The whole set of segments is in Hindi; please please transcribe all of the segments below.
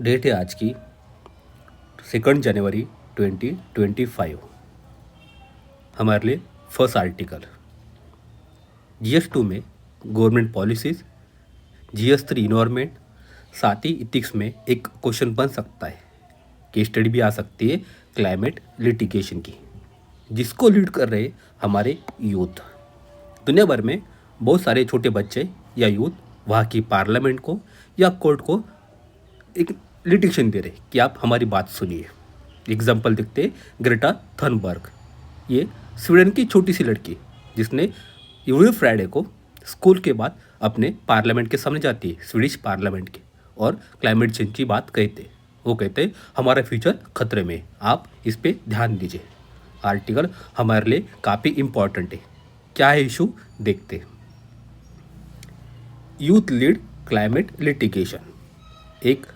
डेट है आज की 2 जनवरी 2025। हमारे लिए फर्स्ट आर्टिकल GS2 में गवर्नमेंट पॉलिसीज़, GS3 इन्वायरमेंट, साथ ही इथिक्स में एक क्वेश्चन बन सकता है। केस स्टडी भी आ सकती है क्लाइमेट लिटिगेशन की, जिसको लीड कर रहे हमारे यूथ। दुनिया भर में बहुत सारे छोटे बच्चे या यूथ वहाँ की पार्लियामेंट को या कोर्ट को एक लिटिगेशन दे रहे कि आप हमारी बात सुनिए। एग्जाम्पल देखते ग्रेटा थनबर्ग, ये स्वीडन की छोटी सी लड़की जिसने एवरी फ्राइडे को स्कूल के बाद अपने पार्लियामेंट के सामने जाती है, स्वीडिश पार्लियामेंट के, और क्लाइमेट चेंज की बात कहते। वो कहते हमारा फ्यूचर खतरे में, आप इस पे ध्यान दीजिए। आर्टिकल हमारे लिए काफ़ी इम्पॉर्टेंट है। क्या है इशू देखते। यूथ लीड क्लाइमेट लिटिगेशन एक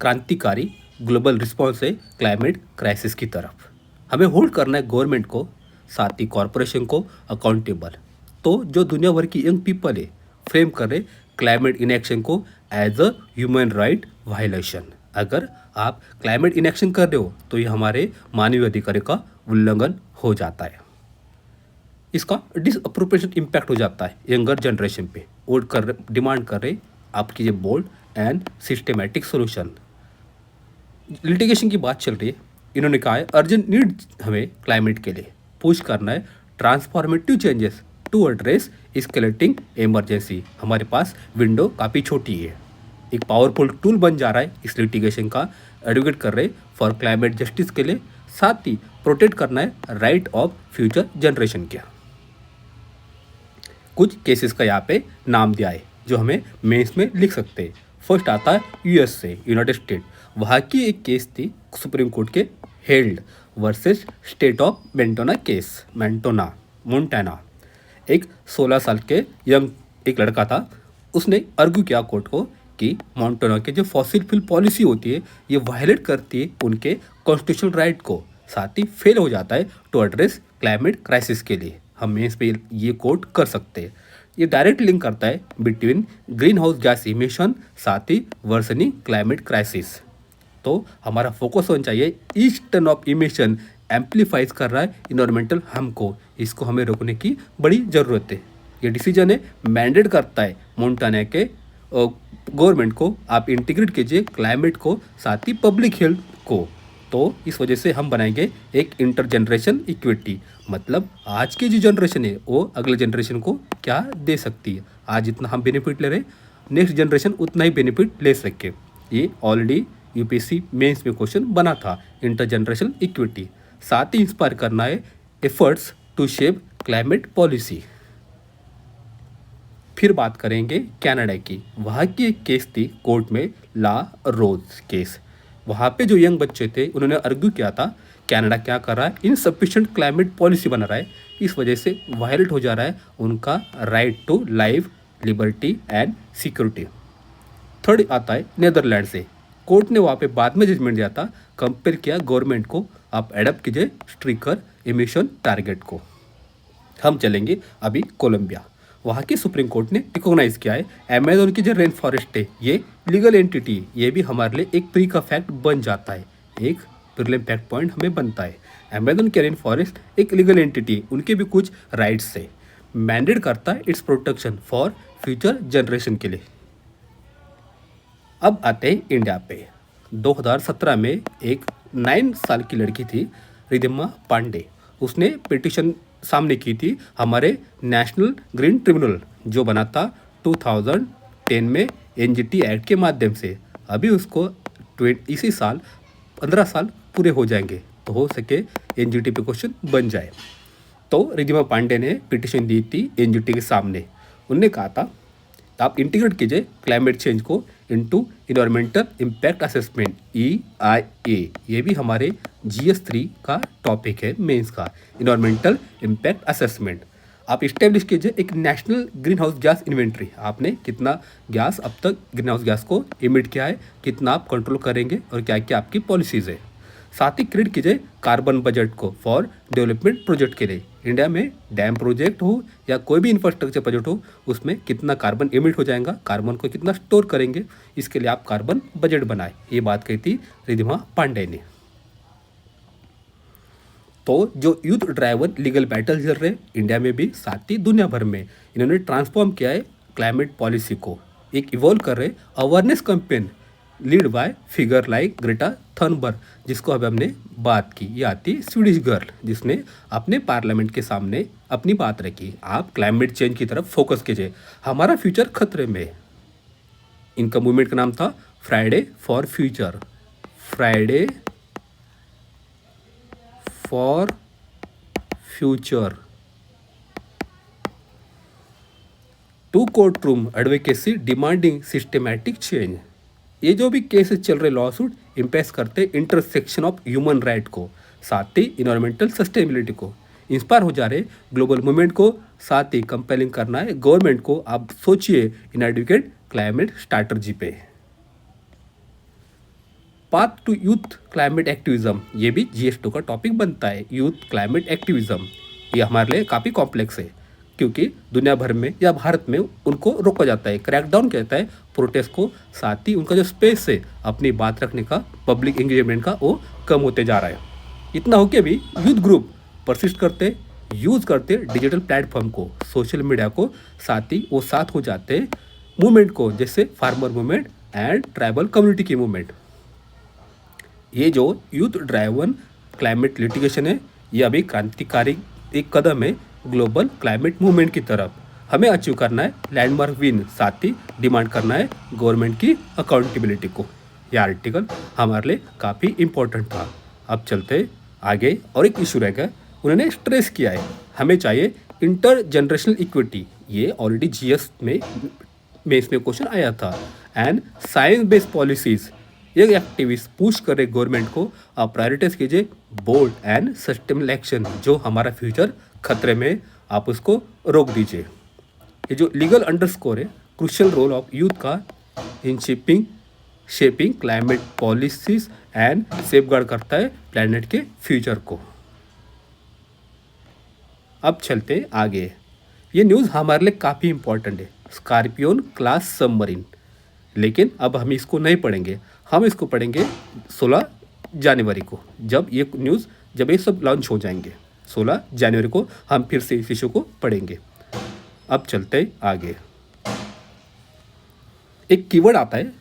क्रांतिकारी ग्लोबल रिस्पॉन्स है क्लाइमेट क्राइसिस की तरफ। हमें होल्ड करना है गवर्नमेंट को, साथ ही कॉरपोरेशन को अकाउंटेबल। तो जो दुनिया भर की यंग पीपल है फ्रेम कर रहे क्लाइमेट इनएक्शन को as a human right violation. अगर आप क्लाइमेट इनएक्शन कर रहे हो तो ये हमारे मानवीय अधिकारों का उल्लंघन हो जाता है। इसका डिसअप्रोप्रिएशन इम्पैक्ट हो जाता है यंगर जनरेशन पे। वोट कर डिमांड कर रहे आप कीजिए bold and systematic solution. Litigation की बात चल रही है, इन्होंने कहा है अर्जेंट नीड हमें क्लाइमेट के लिए पुश करना है transformative changes to address escalating emergency. हमारे पास विंडो काफ़ी छोटी है, एक पावरफुल टूल बन जा रहा है इस लिटिगेशन का। एडवोकेट कर रहे फॉर क्लाइमेट जस्टिस के लिए, साथ ही प्रोटेक्ट करना है राइट ऑफ फ्यूचर जनरेशन के। कुछ केसेस का यहाँ पे नाम दिया है जो हमें मेंस में लिख सकते हैं। फर्स्ट आता है यूएस से, यूनाइटेड स्टेट। वहाँ की एक केस थी सुप्रीम कोर्ट के held versus state of Montana case, Montana. एक 16 साल के यंग एक लड़का था, उसने आर्ग्यू किया कोर्ट को कि मोंटाना के जो फॉसिल फ्यूल पॉलिसी होती है ये वायलेट करती है उनके कॉन्स्टिट्यूशनल राइट को, साथ ही फेल हो जाता है टू एड्रेस क्लाइमेट क्राइसिस के लिए। हम इस पे ये कोट कर सकते हैं। ये डायरेक्ट लिंक करता है between green house gas emission, साथ ही वर्सनिंग क्लाइमेट क्राइसिस। तो हमारा फोकस होना चाहिए each ton of emission amplifies कर रहा है इन्वायरमेंटल हार्म को, इसको हमें रोकने की बड़ी ज़रूरत है। ये डिसीजन है मैंडेट करता है मोंटाना के गवर्नमेंट को, आप इंटीग्रेट कीजिए क्लाइमेट को, साथ ही पब्लिक हेल्थ को। तो इस वजह से हम बनाएंगे एक इंटर जनरेशन इक्विटी, मतलब आज की जो जनरेशन है वो अगले जनरेशन को क्या दे सकती है। आज जितना हम बेनिफिट ले रहे नेक्स्ट जनरेशन उतना ही बेनिफिट ले सके। ये ऑलरेडी यूपीएससी मेंस में क्वेश्चन बना था, इंटर जनरेशन इक्विटी। साथ ही इंस्पायर करना है efforts to shape climate policy. फिर बात करेंगे कनाडा की। वहाँ की एक केस थी कोर्ट में, ला रोज केस। वहाँ पे जो यंग बच्चे थे उन्होंने आर्ग्यू किया था कनाडा क्या कर रहा है, इनसफिशिएंट क्लाइमेट पॉलिसी बना रहा है, इस वजह से वायलेट हो जा रहा है उनका right to life, liberty and security. Third आता है नीदरलैंड से। कोर्ट ने वहाँ पे बाद में जजमेंट दिया था, कंपेयर किया गवर्नमेंट को, आप एडप्ट कीजिए स्ट्रिक्टर एमिशन टारगेट को। हम चलेंगे अभी कोलंबिया। वहाँ की सुप्रीम कोर्ट ने रिकॉग्नाइज किया है अमेजोन की जो रेन फॉरेस्ट है ये लीगल एंटिटी, ये भी हमारे लिए एक प्री का फैक्ट बन जाता है, एक प्रीलिम फैक्ट पॉइंट हमें बनता है। अमेजोन के रेन फॉरेस्ट एक लीगल एंटिटी, उनके भी कुछ राइट्स है, मैंडेट करता है it's protection for future generation के लिए। अब आते हैं इंडिया पे। 2017 में एक 9 साल की लड़की थी रिधिमा पांडे, उसने पिटिशन सामने की थी हमारे नेशनल ग्रीन ट्रिब्यूनल जो बना था 2010 में एनजीटी एक्ट के माध्यम से। अभी उसको इसी साल 15 साल पूरे हो जाएंगे, तो हो सके एनजीटी पे क्वेश्चन बन जाए। तो रिधिमा पांडे ने पिटिशन दी थी एनजीटी के सामने। उनने कहा था आप इंटीग्रेट कीजिए क्लाइमेट चेंज को into environmental impact assessment, EIA। ये भी हमारे GS3 का टॉपिक है मेंस का, इन्वायरमेंटल इम्पैक्ट असेसमेंट। आप इस्टेब्लिश कीजिए एक national green house gas inventory, आपने कितना गैस अब तक ग्रीन हाउस गैस को इमिट किया है, कितना आप कंट्रोल करेंगे और क्या क्या आपकी पॉलिसीज़ है। साथ ही क्रिएट कीजिए कार्बन बजट को फॉर डेवलपमेंट प्रोजेक्ट के लिए। इंडिया में डैम प्रोजेक्ट हो या कोई भी इंफ्रास्ट्रक्चर प्रोजेक्ट हो, उसमें कितना कार्बन एमिट हो जाएगा, कार्बन को कितना स्टोर करेंगे, इसके लिए आप कार्बन बजट बनाए। ये बात कही थी रिद्धिमा पांडे ने। तो जो यूथ ड्राइवर लीगल बैटल चल रहे इंडिया में भी, साथ ही दुनिया भर में, इन्होंने ट्रांसफॉर्म किया है क्लाइमेट पॉलिसी को। एक इवॉल्व कर रहे awareness campaign lead by figure like Greta Thunberg, जिसको अभी हमने बात की। ये आती स्वीडिश गर्ल, जिसने अपने पार्लियामेंट के सामने अपनी बात रखी। आप क्लाइमेट चेंज की तरफ फोकस कीजिए, हमारा फ्यूचर खतरे में। इनका मूवमेंट का नाम था Friday for future, Friday for future. To court room advocacy demanding systematic change. ये जो भी केसेस चल रहे लॉ सूट इम्पैक्ट करते इंटरसेक्शन ऑफ ह्यूमन राइट को, साथ ही इन्वायरमेंटल सस्टेनेबिलिटी को। इंस्पायर हो जा रहे ग्लोबल मूवमेंट को, साथ ही कंपेलिंग करना है गवर्नमेंट को। आप सोचिए इन एडवोकेट क्लाइमेट स्ट्रैटेजी पे। Path to youth climate activism, ये भी GS2 का टॉपिक बनता है। यूथ क्लाइमेट एक्टिविज्म ये हमारे लिए काफ़ी कॉम्प्लेक्स है, क्योंकि दुनिया भर में या भारत में उनको रोका जाता है, क्रैकडाउन कहता है प्रोटेस्ट को। साथ ही उनका जो स्पेस है अपनी बात रखने का, पब्लिक एंगेजमेंट का, वो कम होते जा रहा है। इतना हो के भी यूथ ग्रुप परसिस्ट करते, यूज़ करते डिजिटल प्लेटफॉर्म को, सोशल मीडिया को, साथ ही वो साथ हो जाते मूवमेंट को, जैसे farmer movement and tribal community की मूवमेंट। ये जो यूथ ड्राइवन क्लाइमेट लिटिगेशन है, ये अभी क्रांतिकारी एक कदम है ग्लोबल क्लाइमेट मूवमेंट की तरफ। हमें अचीव करना है लैंडमार्क विन, साथ ही डिमांड करना है गवर्नमेंट की अकाउंटेबिलिटी को। यह आर्टिकल हमारे लिए काफ़ी इम्पोर्टेंट था। अब चलते आगे, और एक इशू रहेगा, उन्होंने स्ट्रेस किया है हमें चाहिए इंटर जनरेशनल इक्विटी। ये ऑलरेडी GS में इसमें क्वेश्चन आया था। एंड साइंस बेस्ड पॉलिसीज़, ये एक्टिविस्ट पुश कर रहे गवर्नमेंट को, आप प्रायोरिटाइज कीजिए बोल्ड एंड सस्टेनेबल एक्शन। जो हमारा फ्यूचर खतरे में, आप उसको रोक दीजिए। ये जो लीगल अंडरस्कोर है क्रूशियल रोल ऑफ यूथ का in shaping climate policies and safeguard करता है प्लैनेट के फ्यूचर को। अब चलते आगे, ये न्यूज़ हमारे लिए काफ़ी इंपॉर्टेंट है। स्कॉर्पियन क्लास सबमरीन, लेकिन अब हम इसको नहीं पढ़ेंगे, हम इसको पढ़ेंगे 16 जनवरी को, जब ये सब लॉन्च हो जाएंगे। 16 जनवरी को हम फिर से इस इशू को पढ़ेंगे। अब चलते आगे, एक कीवर्ड आता है,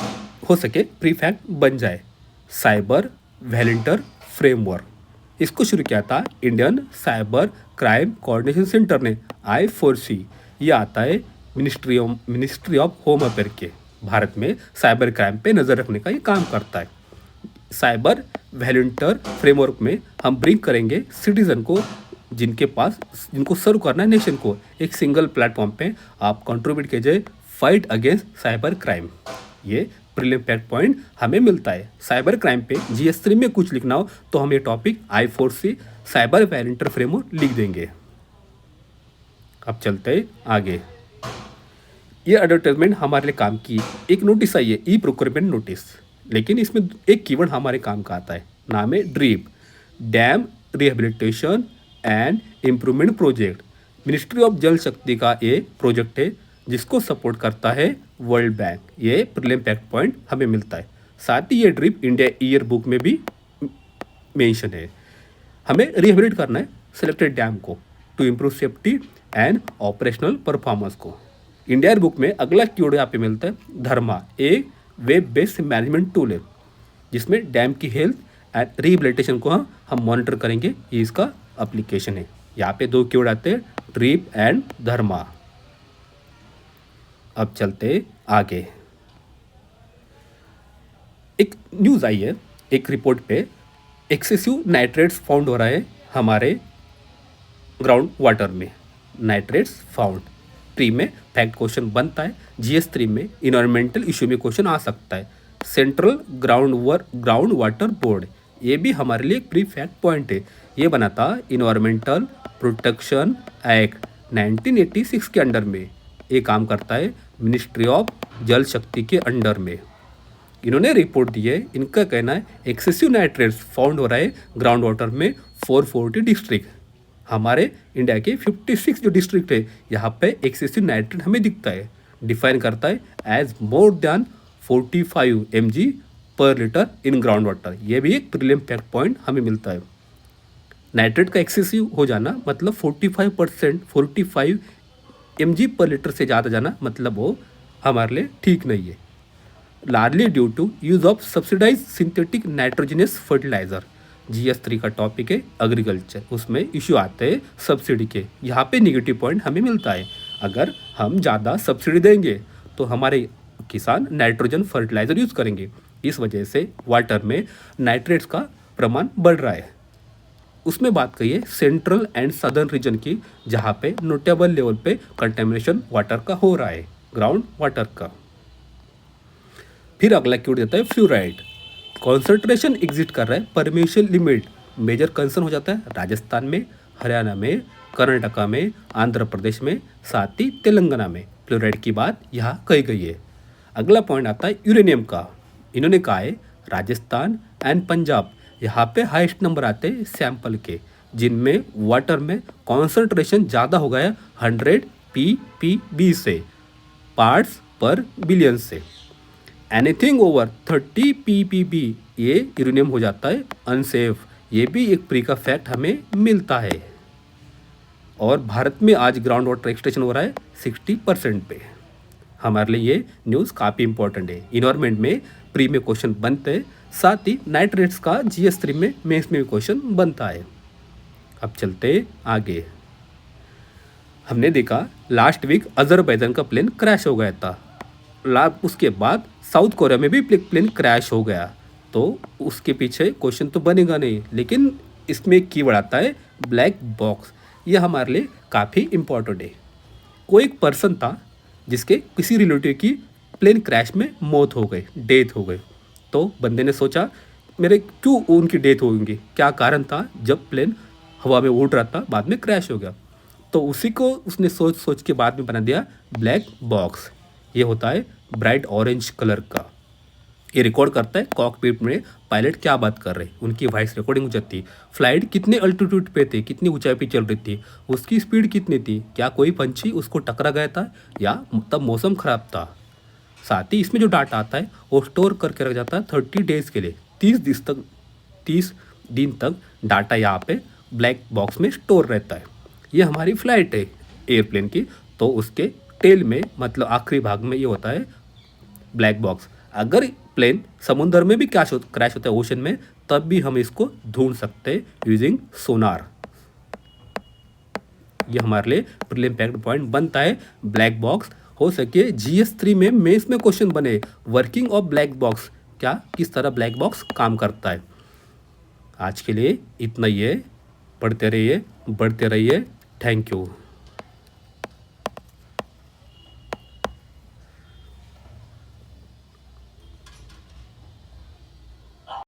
हो सके प्रीफैक्ट बन जाए, साइबर वॉलंटियर फ्रेमवर्क। इसको शुरू किया था Indian cyber crime coordination centre ने, I4C। ये आता है मिनिस्ट्री ऑफ होम अफेयर के। भारत में साइबर क्राइम पे नज़र रखने का ये काम करता है। साइबर वॉलंटियर फ्रेमवर्क में हम ब्रिंग करेंगे सिटीजन को, जिनको सर्व करना है नेशन को, एक सिंगल प्लेटफॉर्म पे आप कंट्रीब्यूट कीजिए फाइट अगेंस्ट साइबर क्राइम। ये प्रीलिम फैक्ट पॉइंट हमें मिलता है। साइबर क्राइम पे GS3 में कुछ लिखना हो तो हम ये topic I4C cyber volunteer framework लिख देंगे। अब चलते आगे, ये एडवर्टाइजमेंट हमारे लिए काम की। एक नोटिस आई है, ई-प्रोक्योरमेंट नोटिस, लेकिन इसमें एक कीवर्ड हमारे काम का आता है, नाम है drip, dam rehabilitation and improvement project. Ministry of जल शक्ति का ये प्रोजेक्ट है, जिसको सपोर्ट करता है वर्ल्ड बैंक। ये प्रीलिम फैक्ट पॉइंट हमें मिलता है। साथ ही ये ड्रीप इंडिया ईयर बुक में भी मेंशन है। हमें रिहेबिलिट करना है सेलेक्टेड डैम को to improve safety and operational performance को। इंडिया बुक में अगला कीवर्ड यहाँ पे मिलता है धर्मा, एक वेब बेस्ड मैनेजमेंट टूल है, जिसमें डैम की हेल्थ एंड रिहेबिलिटेशन को हम मॉनिटर करेंगे। ये इसका एप्लीकेशन है। यहाँ पे 2 कीवर्ड आते हैं, ड्रीप एंड धर्मा। अब चलते आगे, एक न्यूज़ आई है, एक रिपोर्ट पे एक्सेसिव नाइट्रेट्स फाउंड हो रहा है हमारे ग्राउंड वाटर में। नाइट्रेट्स फाउंड, प्री में फैक्ट क्वेश्चन बनता है, GS3 में इन्वायरमेंटल इशू में क्वेश्चन आ सकता है। सेंट्रल ग्राउंड वाटर बोर्ड, ये भी हमारे लिए एक प्री फैक्ट पॉइंट है। ये बना था इन्वायरमेंटल प्रोटेक्शन एक्ट 1986 के अंडर में। ये काम करता है मिनिस्ट्री ऑफ जल शक्ति के अंडर में। इन्होंने रिपोर्ट दी है, इनका कहना है एक्सेसिव नाइट्रेट्स फाउंड हो रहा है ग्राउंड वाटर में 440 डिस्ट्रिक्ट। हमारे इंडिया के 56 जो डिस्ट्रिक्ट है यहाँ पे एक्सेसिव नाइट्रेट हमें दिखता है। डिफाइन करता है एज मोर देन 45 mg पर लीटर इन ग्राउंड वाटर। ये भी एक प्रीलिम फैक्ट पॉइंट हमें मिलता है। नाइट्रेट का एक्सेसिव हो जाना मतलब 45 mg पर लीटर से ज़्यादा जाना मतलब वो हमारे लिए ठीक नहीं है। Largely due to use of subsidise synthetic nitrogenous fertiliser. GS3 का टॉपिक है एग्रीकल्चर, उसमें इश्यू आते हैं सब्सिडी के। यहाँ पे निगेटिव पॉइंट हमें मिलता है, अगर हम ज़्यादा सब्सिडी देंगे तो हमारे किसान नाइट्रोजन फर्टिलाइजर यूज़ करेंगे, इस वजह से वाटर में नाइट्रेट्स का प्रमाण बढ़ रहा है। उसमें बात करिए सेंट्रल एंड सदर्न रीजन की, जहाँ पे नोटेबल लेवल पे कंटेमिनेशन वाटर का हो रहा है, ग्राउंड वाटर का। फिर अगला क्यूट देता है फ्लोराइड। कॉन्सेंट्रेशन एग्जिट कर रहा है परमिशन लिमिट। मेजर कंसर्न हो जाता है राजस्थान में, हरियाणा में, कर्नाटका में, आंध्र प्रदेश में, साथ ही तेलंगाना में फ्लोराइड की बात यहाँ कही गई है। अगला पॉइंट आता है यूरेनियम का। इन्होंने कहा है राजस्थान एंड पंजाब यहाँ पे हाईएस्ट नंबर आते हैं सैंपल के, जिनमें वाटर में कॉन्सेंट्रेशन ज़्यादा हो गया 100 ppb से, पार्ट्स पर बिलियन से। एनीथिंग ओवर 30 ppb ये यूरेनियम हो जाता है अनसेफ। ये भी एक प्री का फैक्ट हमें मिलता है। और भारत में आज ग्राउंड वाटर एक्सट्रैक्शन हो रहा है 60% पे। हमारे लिए ये न्यूज़ काफ़ी इंपॉर्टेंट है। इन्वायरमेंट में प्री में क्वेश्चन बनते हैं, साथ ही नाइट्रेट्स का GS3 में मेंस में भी क्वेश्चन बनता है। अब चलते आगे। हमने देखा लास्ट वीक अजरबैजान का प्लेन क्रैश हो गया था। उसके बाद साउथ कोरिया में भी प्लेन क्रैश हो गया, तो उसके पीछे क्वेश्चन तो बनेगा नहीं, लेकिन इसमें एक कीवर्ड आता है ब्लैक बॉक्स। ये हमारे लिए काफ़ी इम्पोर्टेंट है। कोई एक पर्सन था जिसके किसी रिलेटिव की प्लेन क्रैश में मौत हो गई, डेथ हो गई। तो बंदे ने सोचा मेरे क्यों उनकी डेथ होगी, क्या कारण था। जब प्लेन हवा में उड़ रहा था बाद में क्रैश हो गया, तो उसी को उसने सोच सोच के बाद में बना दिया ब्लैक बॉक्स। ये होता है ब्राइट ऑरेंज कलर का। ये रिकॉर्ड करता है कॉकपिट में पायलट क्या बात कर रहे, उनकी वॉइस रिकॉर्डिंग हो जाती है। फ्लाइट कितने अल्टीट्यूड पे थे, कितनी ऊंचाई पे चल रही थी, उसकी स्पीड कितनी थी, क्या कोई पंछी उसको टकरा गया था या तब मौसम ख़राब था। साथ ही इसमें जो डाटा आता है वो स्टोर करके रख जाता है 30 डेज़ के लिए। 30 दिन तक डाटा यहाँ पे ब्लैक बॉक्स में स्टोर रहता है। ये हमारी फ्लाइट है एयरप्लेन की, तो उसके टेल में मतलब आखिरी भाग में ये होता है ब्लैक बॉक्स। अगर प्लेन समुद्र में भी क्रैश होता है ओशन में, तब भी हम इसको ढूंढ सकते हैं यूजिंग सोनार। ये हमारे लिए प्रीलिम फैक्ट पॉइंट बनता है ब्लैक बॉक्स। हो सके GS3 में मेंस में क्वेश्चन बने वर्किंग ऑफ ब्लैक बॉक्स, क्या किस तरह ब्लैक बॉक्स काम करता है। आज के लिए इतना ही है। पढ़ते रहिए, बढ़ते रहिए। Thank you.